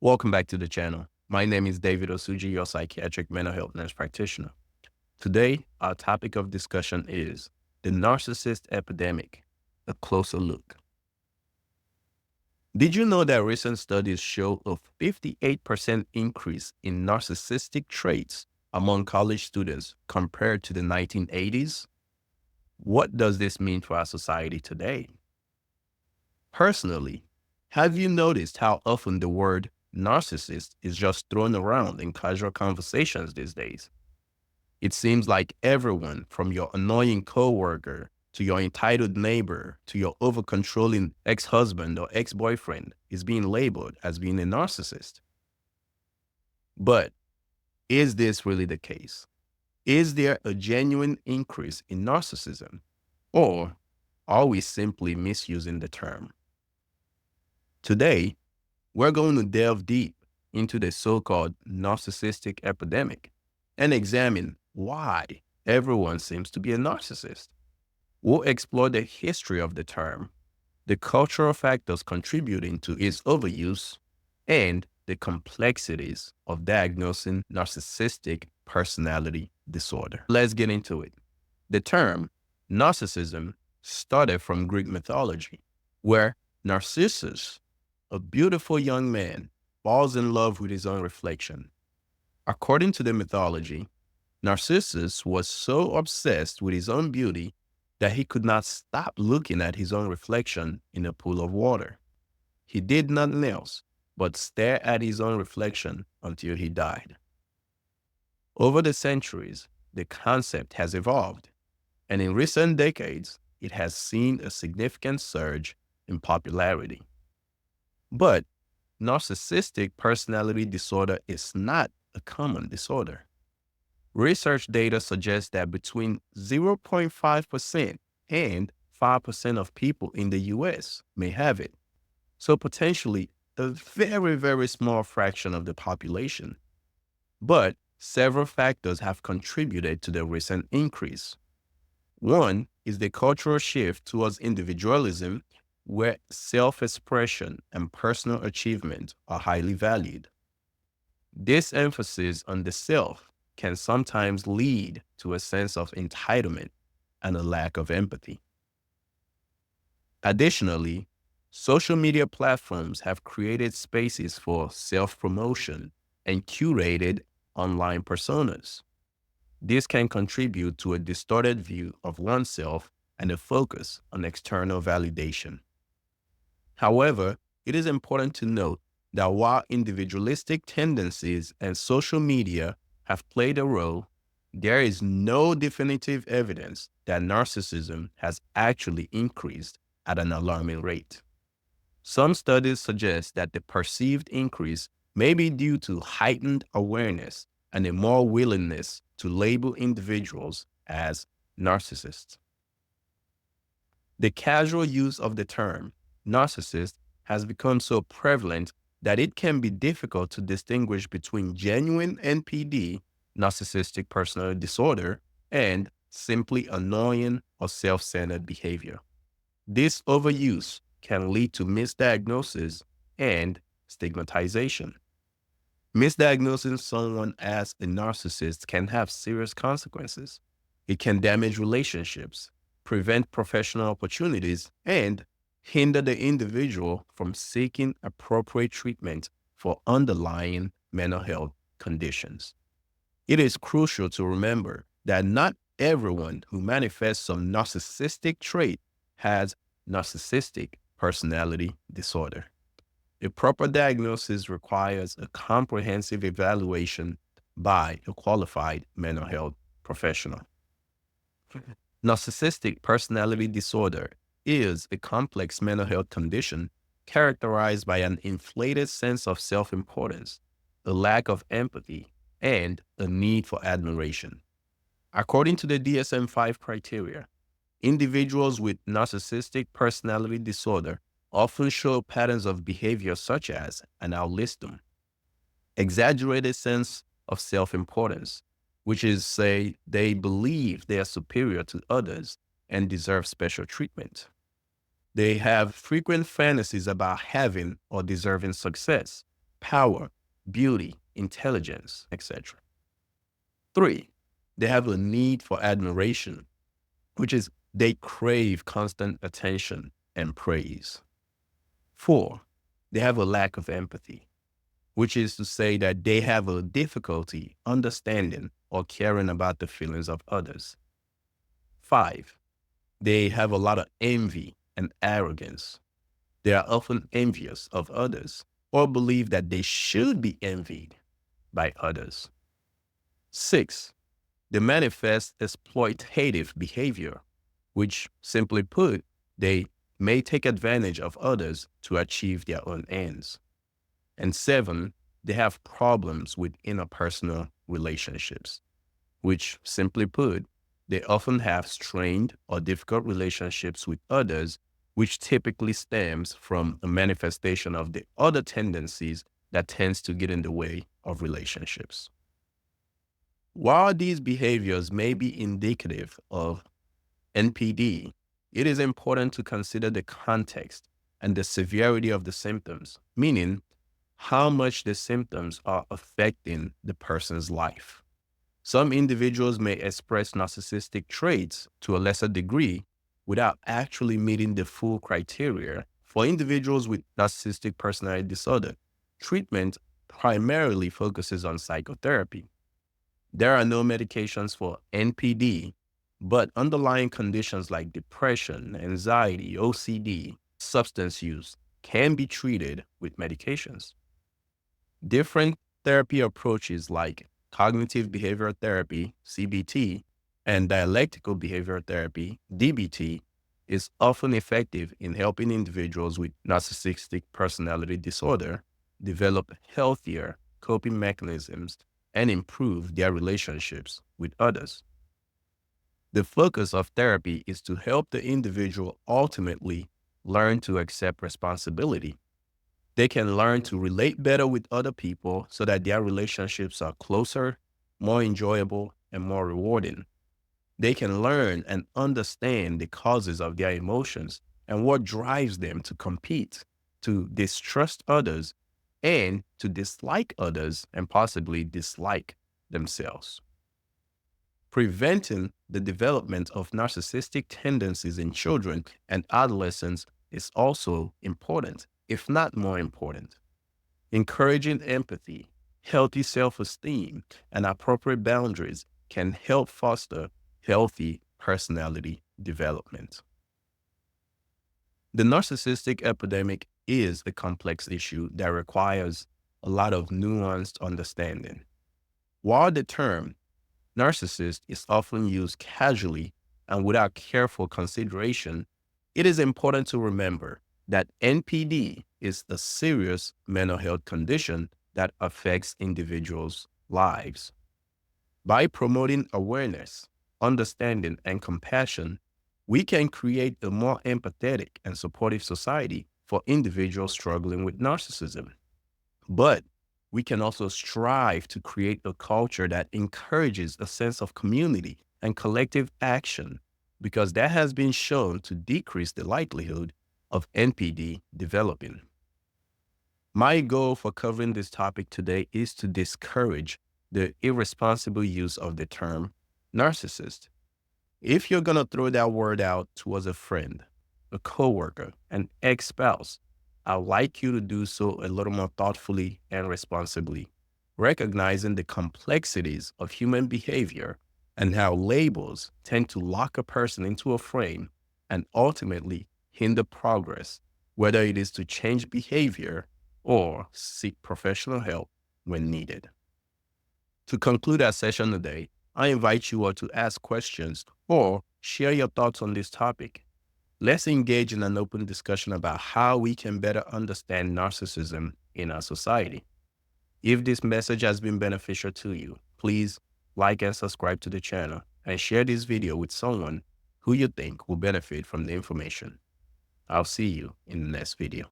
Welcome back to the channel. My name is David Osuji, your psychiatric mental health nurse practitioner. Today, our topic of discussion is the narcissist epidemic, a closer look. Did you know that recent studies show a 58% increase in narcissistic traits among college students compared to the 1980s? What does this mean for our society today? Personally, have you noticed how often the word narcissist is just thrown around in casual conversations these days? It seems like everyone from your annoying coworker to your entitled neighbor to your over-controlling ex-husband or ex-boyfriend is being labeled as being a narcissist. But is this really the case? Is there a genuine increase in narcissism? Or are we simply misusing the term? Today, we're going to delve deep into the so-called narcissistic epidemic and examine why everyone seems to be a narcissist. We'll explore the history of the term, the cultural factors contributing to its overuse, and the complexities of diagnosing narcissistic personality disorder. Let's get into it. The term narcissism started from Greek mythology, where Narcissus, a beautiful young man, falls in love with his own reflection. According to the mythology, Narcissus was so obsessed with his own beauty that he could not stop looking at his own reflection in a pool of water. He did nothing else but stare at his own reflection until he died. Over the centuries, the concept has evolved, and in recent decades, it has seen a significant surge in popularity. But narcissistic personality disorder is not a common disorder. Research data suggests that between 0.5% and 5% of people in the US may have it. So potentially a very, very small fraction of the population. But several factors have contributed to the recent increase. One is the cultural shift towards individualism, where self-expression and personal achievement are highly valued. This emphasis on the self can sometimes lead to a sense of entitlement and a lack of empathy. Additionally, social media platforms have created spaces for self-promotion and curated online personas. This can contribute to a distorted view of oneself and a focus on external validation. However, it is important to note that while individualistic tendencies and social media have played a role, there is no definitive evidence that narcissism has actually increased at an alarming rate. Some studies suggest that the perceived increase may be due to heightened awareness and a more willingness to label individuals as narcissists. The casual use of the term narcissist has become so prevalent that it can be difficult to distinguish between genuine NPD, narcissistic personality disorder, and simply annoying or self-centered behavior. This overuse can lead to misdiagnosis and stigmatization. Misdiagnosing someone as a narcissist can have serious consequences. It can damage relationships, prevent professional opportunities, and hinder the individual from seeking appropriate treatment for underlying mental health conditions. It is crucial to remember that not everyone who manifests some narcissistic trait has narcissistic personality disorder. A proper diagnosis requires a comprehensive evaluation by a qualified mental health professional. Narcissistic personality disorder is a complex mental health condition characterized by an inflated sense of self-importance, a lack of empathy, and a need for admiration. According to the DSM-5 criteria, individuals with narcissistic personality disorder often show patterns of behavior such as, and I'll list them: exaggerated sense of self-importance, which is, say, they believe they are superior to others and deserve special treatment. They have frequent fantasies about having or deserving success, power, beauty, intelligence, etc. 3, they have a need for admiration, which is they crave constant attention and praise. 4, they have a lack of empathy, which is to say that they have a difficulty understanding or caring about the feelings of others. 5, they have a lot of envy and arrogance. They are often envious of others or believe that they should be envied by others. 6, they manifest exploitative behavior, which simply put, they may take advantage of others to achieve their own ends. And 7, they have problems with interpersonal relationships, which simply put, they often have strained or difficult relationships with others, which typically stems from a manifestation of the other tendencies that tends to get in the way of relationships. While these behaviors may be indicative of NPD, it is important to consider the context and the severity of the symptoms, meaning how much the symptoms are affecting the person's life. Some individuals may express narcissistic traits to a lesser degree without actually meeting the full criteria. For individuals with narcissistic personality disorder, treatment primarily focuses on psychotherapy. There are no medications for NPD, but underlying conditions like depression, anxiety, OCD, substance use can be treated with medications. Different therapy approaches like cognitive behavioral therapy, CBT, and dialectical behavioral therapy, DBT, is often effective in helping individuals with narcissistic personality disorder develop healthier coping mechanisms and improve their relationships with others. The focus of therapy is to help the individual ultimately learn to accept responsibility. They can learn to relate better with other people so that their relationships are closer, more enjoyable, and more rewarding. They can learn and understand the causes of their emotions and what drives them to compete, to distrust others, and to dislike others and possibly dislike themselves. Preventing the development of narcissistic tendencies in children and adolescents is also important, if not more important. Encouraging empathy, healthy self-esteem, and appropriate boundaries can help foster healthy personality development. The narcissistic epidemic is a complex issue that requires a lot of nuanced understanding. While the term narcissist is often used casually and without careful consideration, it is important to remember that NPD is a serious mental health condition that affects individuals' lives. By promoting awareness, understanding, and compassion, we can create a more empathetic and supportive society for individuals struggling with narcissism. But we can also strive to create a culture that encourages a sense of community and collective action, because that has been shown to decrease the likelihood of NPD developing. My goal for covering this topic today is to discourage the irresponsible use of the term narcissist. If you're going to throw that word out towards a friend, a coworker, an ex-spouse, I'd like you to do so a little more thoughtfully and responsibly, recognizing the complexities of human behavior and how labels tend to lock a person into a frame and ultimately hinder progress, whether it is to change behavior or seek professional help when needed. To conclude our session today, I invite you all to ask questions or share your thoughts on this topic. Let's engage in an open discussion about how we can better understand narcissism in our society. If this message has been beneficial to you, please like and subscribe to the channel and share this video with someone who you think will benefit from the information. I'll see you in the next video.